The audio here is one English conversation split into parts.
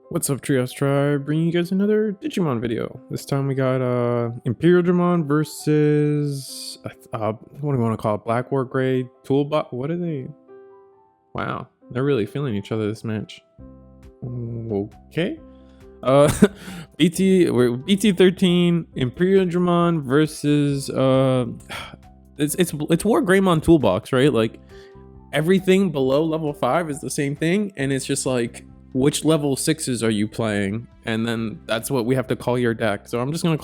What's up, Trios Tribe? Bringing you guys another Digimon video. This time we got Imperialdramon versus what do we want to call it? BlackWarGreymon Toolbot. What are they? Wow, they're really feeling each other this match. Okay. BT13 Imperialdramon versus it's WarGreymon Toolbox, right? Like everything below level 5 is the same thing, and it's just like, which level 6s are you playing, and then that's what we have to call your deck. So I'm just gonna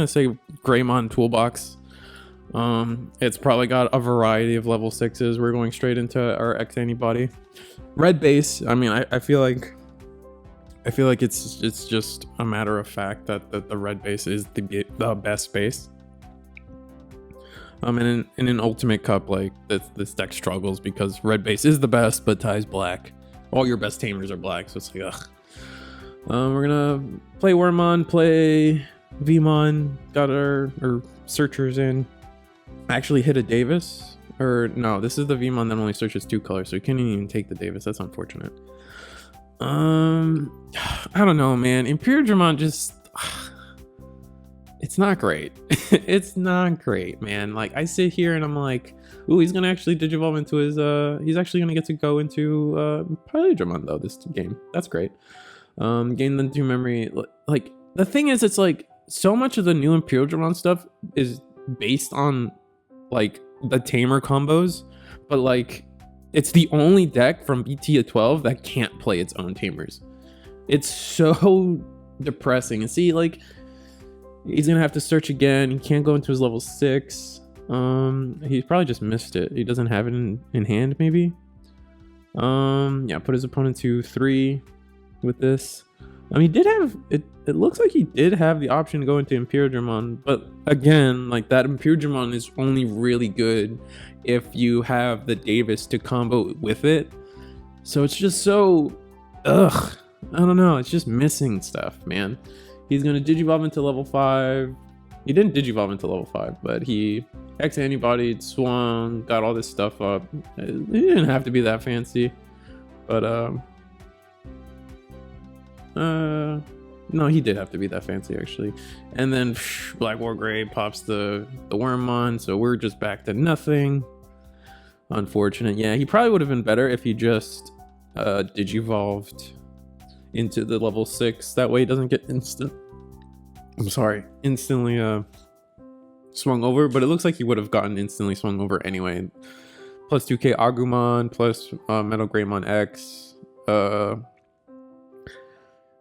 say Greymon Toolbox. It's probably got a variety of level 6s. We're going straight into our X antibody. Red base, I mean, I feel like it's just a matter of fact that the red base is the best base. In an ultimate cup, like this deck struggles because red base is the best, but ties black. All your best tamers are black, so it's like, ugh. We're gonna play Wormmon, play Vmon, got our searchers in. I actually hit a Davis, or no, this is the Vmon that only searches 2 colors, so you can't even take the Davis. That's unfortunate. I don't know, man. Imperialdramon just, it's not great. It's not great, man. Like, I sit here and I'm like, ooh, he's gonna actually digivolve into his he's actually gonna get to go into Imperialdramon though this game. That's great. Gain the 2 memory. Like, the thing is, it's like so much of the new Imperialdramon stuff is based on like the tamer combos, but like it's the only deck from BT12 that can't play its own tamers. It's so depressing. And see, like, he's gonna have to search again. He can't go into his level 6. He probably just missed it. He doesn't have it in hand, maybe. Yeah, put his opponent to 3 with this. He did have it. It looks like he did have the option to go into Imperialdramon, but again, like, that Imperialdramon is only really good if you have the Davis to combo with it. So it's just so, ugh. I don't know. It's just missing stuff, man. He's gonna digivolve into level 5. He didn't digivolve into level 5, but he X antibodied, swung, got all this stuff up. It didn't have to be that fancy, but no, he did have to be that fancy actually. And then BlackWarGreymon pops the Wormmon, so we're just back to nothing. Unfortunate. Yeah, he probably would have been better if he just digivolved into the level 6. That way he doesn't get instantly swung over, but it looks like he would have gotten instantly swung over anyway. Plus 2k Agumon, plus Metal Greymon X,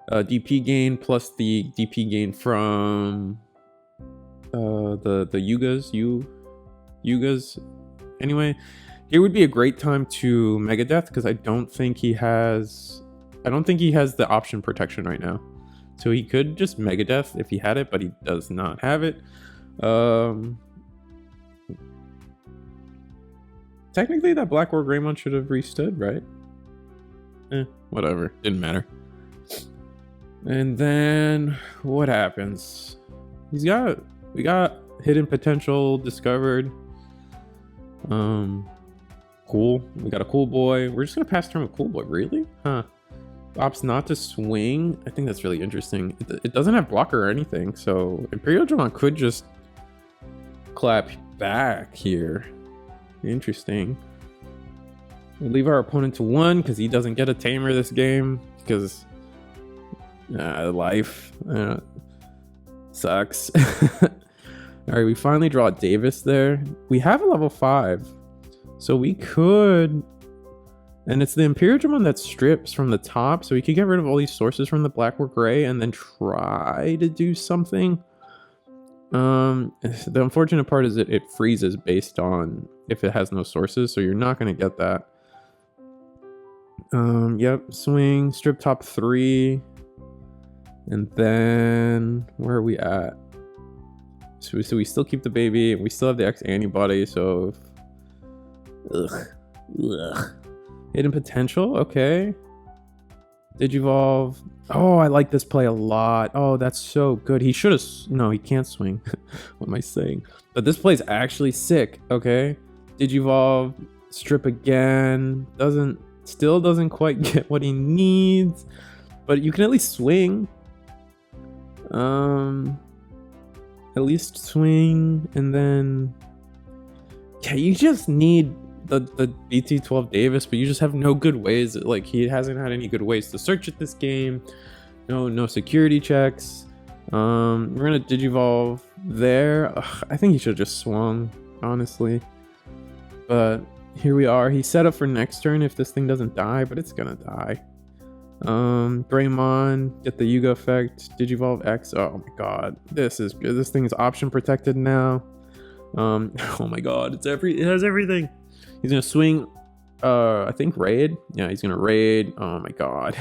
DP gain, plus the DP gain from the Yugas. Anyway, here would be a great time to Megadeth, because I don't think he has the option protection right now. So he could just Megadeth if he had it, but he does not have it. Technically, that BlackWarGreymon should have restood, right? Whatever. Didn't matter. And then what happens? We got hidden potential discovered. Cool. We got a cool boy. We're just gonna pass turn with cool boy. Really? Huh. Opts not to swing. I think that's really interesting. It doesn't have blocker or anything, so Imperialdramon could just clap back here. Interesting. We'll leave our opponent to 1 because he doesn't get a tamer this game, because life sucks. All right, we finally draw Davis there. We have a level 5, so we could. And it's the Imperialdramon that strips from the top, so we could get rid of all these sources from the BlackWarGreymon and then try to do something. The unfortunate part is that it freezes based on if it has no sources, so you're not going to get that. Yep, swing, strip top 3. And then, where are we at? So we still keep the baby, and we still have the X antibody, so... Ugh. Hidden potential, okay. Digivolve. Oh, I like this play a lot. Oh, that's so good. He should have... No, he can't swing. What am I saying? But this play is actually sick, okay. Digivolve, strip again. Still doesn't quite get what he needs. but you can at least swing. At least swing, and then yeah, you just need the BT12 Davis, but you just have no good ways. Like, he hasn't had any good ways to search at this game. No security checks. We're gonna Digivolve there. Ugh, I think he should have just swung, honestly. But here we are. He's set up for next turn if this thing doesn't die, but it's gonna die. Greymon, get the Yuga effect, Digivolve X. Oh my god, this is good. This thing is option protected now. Oh my god, it has everything. He's gonna swing, I think raid. Yeah, he's gonna raid. Oh my god.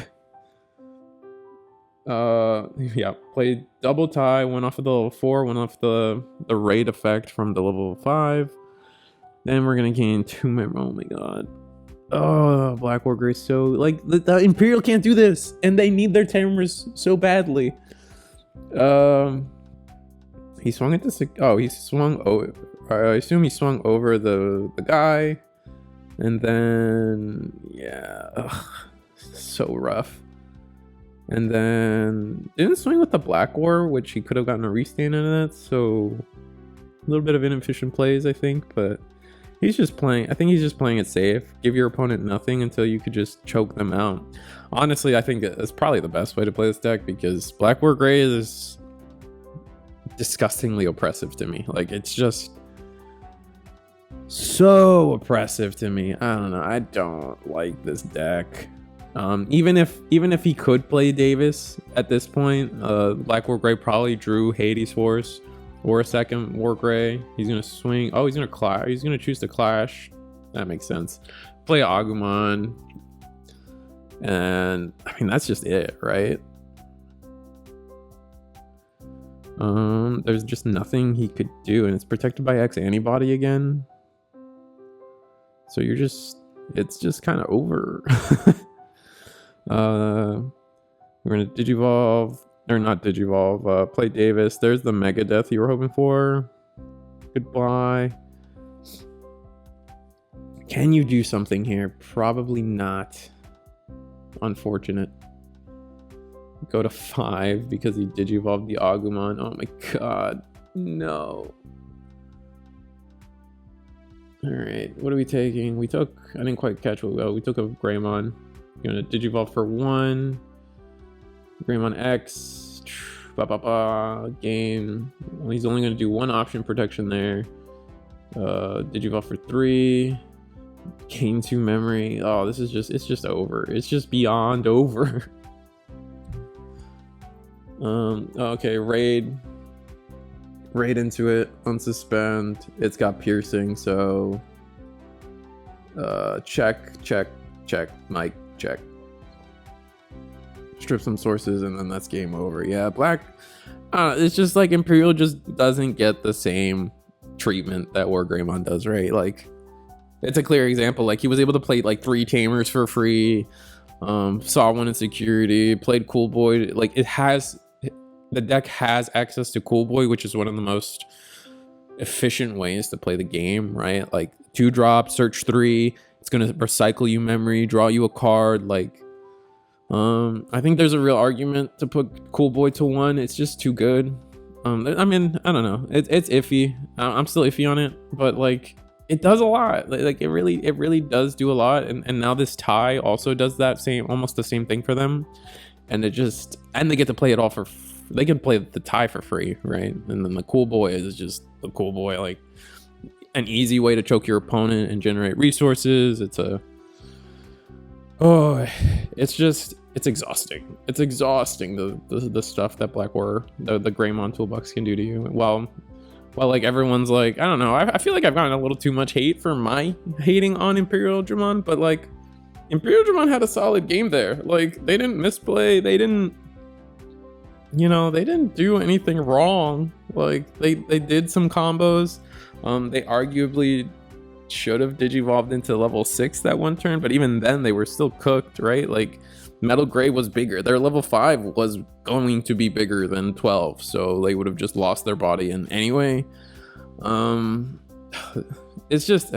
Yeah, play double tie, one off of the level 4, one off the raid effect from the level 5. Then we're gonna gain 2 memory. Oh my god. Oh, BlackWarGreymon, so like the Imperial can't do this, and they need their tamers so badly. He swung at this. Oh, he swung. Oh, I assume he swung over the guy, and then yeah, ugh, so rough. And then didn't swing with the Black War, which he could have gotten a restand out of that. So a little bit of inefficient plays, I think, but. He's just playing. I think he's just playing it safe. Give your opponent nothing until you could just choke them out. Honestly, I think it's probably the best way to play this deck because BlackWarGreymon is disgustingly oppressive to me. Like, it's just so oppressive to me. I don't know. I don't like this deck. Even if he could play Davis at this point, BlackWarGreymon probably drew Hades Force. Or a second Wargrey. He's gonna swing. Oh, he's gonna clash. He's gonna choose to clash. That makes sense. Play Agumon. And I mean, that's just it, right? There's just nothing he could do, and it's protected by X antibody again. So it's just kind of over. We're gonna Digivolve. Or not Digivolve, play Davis. There's the Mega Death you were hoping for. Goodbye. Can you do something here? Probably not. Unfortunate. Go to 5 because he Digivolved the Agumon. Oh my god. No. Alright, what are we taking? We took, I didn't quite catch what we got. We took a Greymon. Gonna Digivolve for 1. Greymon X. Game. Well, he's only going to do 1 option protection there. Digivolve for 3. Gain 2 memory. Oh, it's just over. It's just beyond over. Okay, raid into it, unsuspend. It's got piercing, so check, Mike, check. Strip some sources, and then that's game over. Yeah, black. It's just like Imperial just doesn't get the same treatment that WarGreymon does, right? Like, it's a clear example. Like, he was able to play like 3 tamers for free. Saw one in security. Played Cool Boy. Like, the deck has access to Cool Boy, which is one of the most efficient ways to play the game, right? Like 2-drop, search 3. It's gonna recycle you memory, draw you a card. Like. I think there's a real argument to put Cool Boy to 1. It's just too good. I mean, I don't know. It's iffy. I'm still iffy on it, but like, it does a lot. Like, it really does do a lot. And now this tie also does that almost the same thing for them. And they get to play it all they can play the tie for free, right? And then the Cool Boy is just the Cool Boy, like an easy way to choke your opponent and generate resources. It's exhausting. It's exhausting, the stuff that the Greymon toolbox can do to you. Well, like, everyone's like, I don't know. I feel like I've gotten a little too much hate for my hating on Imperialdramon, but like, Imperialdramon had a solid game there. Like, they didn't misplay. They didn't do anything wrong. Like, they did some combos. They arguably should have Digivolved into level 6 that one turn, but even then they were still cooked, right? Like, Metal Gray was bigger. Their level 5 was going to be bigger than 12, so they would have just lost their body in anyway. It's just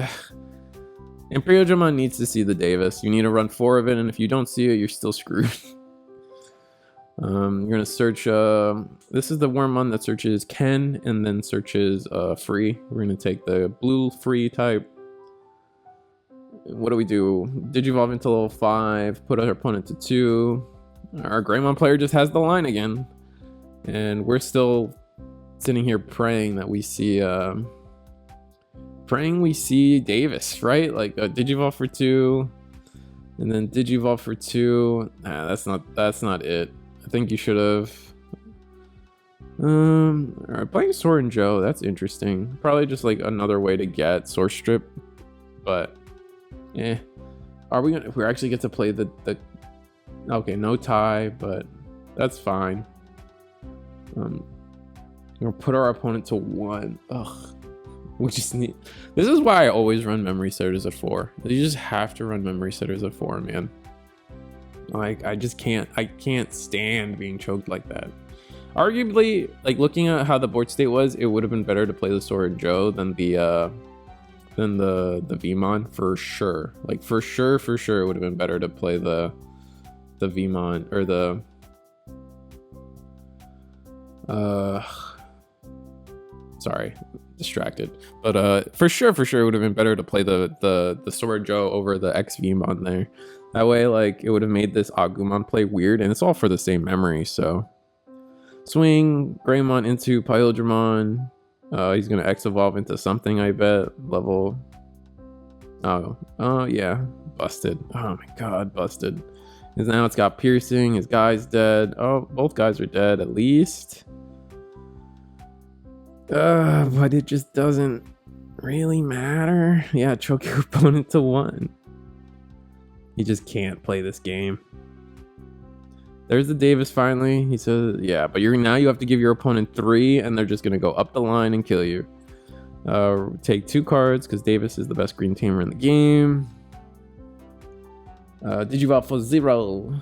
Imperialdramon needs to see the Davis. You need to run 4 of it, and if you don't see it, you're still screwed. You're gonna search. This is the Wormmon that searches Ken and then searches free. We're gonna take the blue free type. What do we do? Digivolve into level 5. Put our opponent to 2. Our Greymon player just has the line again, and we're still sitting here praying that we see Davis, right? Like a Digivolve for 2 and then Digivolve for 2. Nah, that's not it. I think you should have alright, playing Sword and Joe, that's interesting. Probably just like another way to get Source Strip, but we actually get to play the okay, no tie, but that's fine. We'll put our opponent to 1. Ugh. We just need. This is why I always run memory setters at 4. You just have to run memory setters at 4, man. Like I can't stand being choked like that. Arguably, like looking at how the board state was, it would have been better to play the Sword Joe than the Vmon for sure. Like for sure, it would have been better to play the Vmon or the sorry, distracted. But for sure it would have been better to play the Sword Joe over the X Vmon there. That way, like, it would have made this Agumon play weird, and it's all for the same memory, so. Swing Greymon into Imperialdramon. He's gonna X evolve into something, I bet. Level. Oh yeah, busted. Oh my god, busted. Because now it's got piercing. His guy's dead. Oh, both guys are dead at least. But it just doesn't really matter. Yeah, choke your opponent to 1. You just can't play this game. There's the Davis finally. He says, yeah, but now you have to give your opponent 3, and they're just gonna go up the line and kill you. Take 2 cards because Davis is the best green tamer in the game. Digivolve for 0.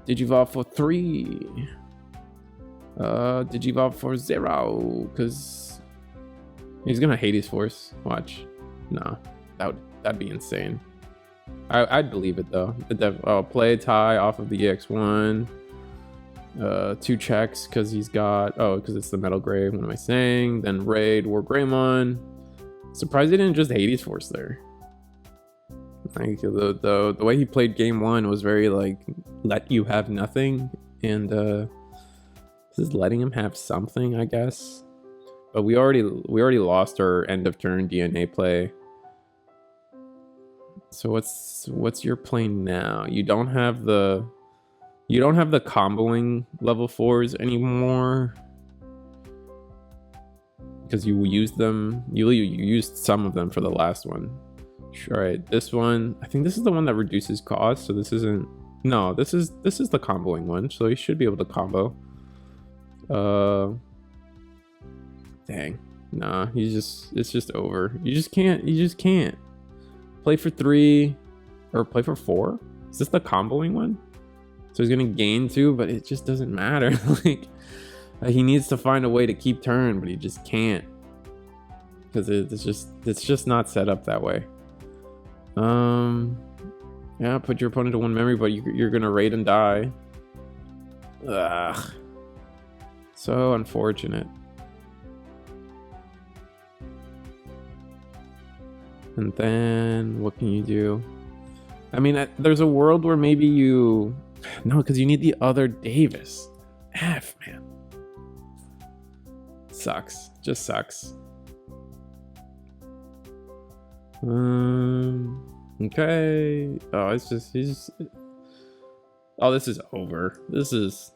Digivolve for 3. Digivolve for 0 because he's gonna Hades Force. Watch. No, that'd be insane. I'd believe it though. Play tie off of the EX1. 2 checks because he's got because it's the Metal Gray. What am I saying? Then raid WarGreymon. Surprised he didn't just Hades Force there. Like the way he played game 1 was very like let you have nothing, and this is letting him have something, I guess. But we already lost our end of turn DNA play. So what's your play now? You don't have the comboing level 4s anymore because you used them. You used some of them for the last one. All right, this one. I think this is the one that reduces cost. So this isn't. No, this is the comboing one. So you should be able to combo. Dang. Nah, it's just over. You just can't. Play for 3 or play for 4. Is this the comboing one? So he's gonna gain 2, but it just doesn't matter. Like he needs to find a way to keep turn, but he just can't because it's just not set up that way. Yeah, put your opponent to 1 memory, but you're gonna raid and die. Ugh, so unfortunate. And then what can you do? I mean, there's a world where maybe you no, because you need the other Davis. F, man. Sucks. Just sucks. Okay. Oh, this is over. This is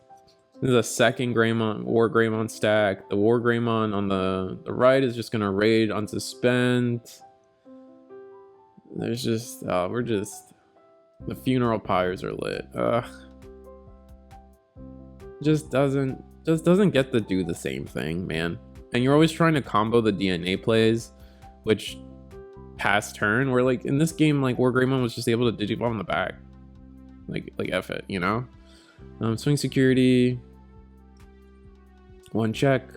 a second WarGreymon stack. The WarGreymon on the right is just gonna raid unsuspend. There's just the funeral pyres are lit. Just doesn't get to do the same thing, man. And you're always trying to combo the DNA plays, which past turn, where like in this game, like WarGreymon was just able to digivolve in the back. Like F it, you know? Swing security. 1 check.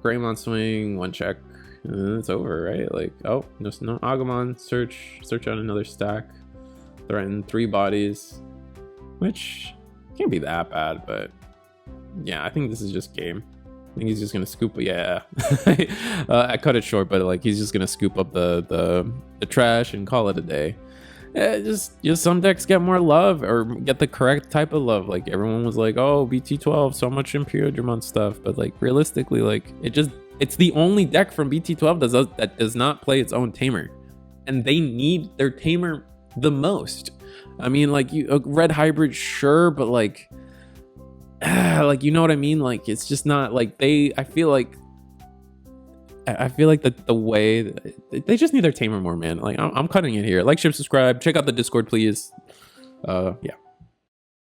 Greymon swing, 1 check. It's over, right? Like, oh, no Agumon. Search out another stack. Threaten 3 bodies. which can't be that bad, but yeah, I think this is just game. I think he's just gonna scoop. Yeah, I cut it short, but like he's just gonna scoop up the trash and call it a day. Just some decks get more love or get the correct type of love. Like everyone was like, oh, BT12, so much Imperialdramon stuff, but like realistically, like it's the only deck from BT12 that does not play its own tamer, and they need their tamer the most. I mean, like a red hybrid, sure, but like you know what I mean? Like it's just not like I feel like that the way they just need their tamer more, man. Like I'm cutting it here. Like, share, subscribe, check out the Discord, please. Yeah.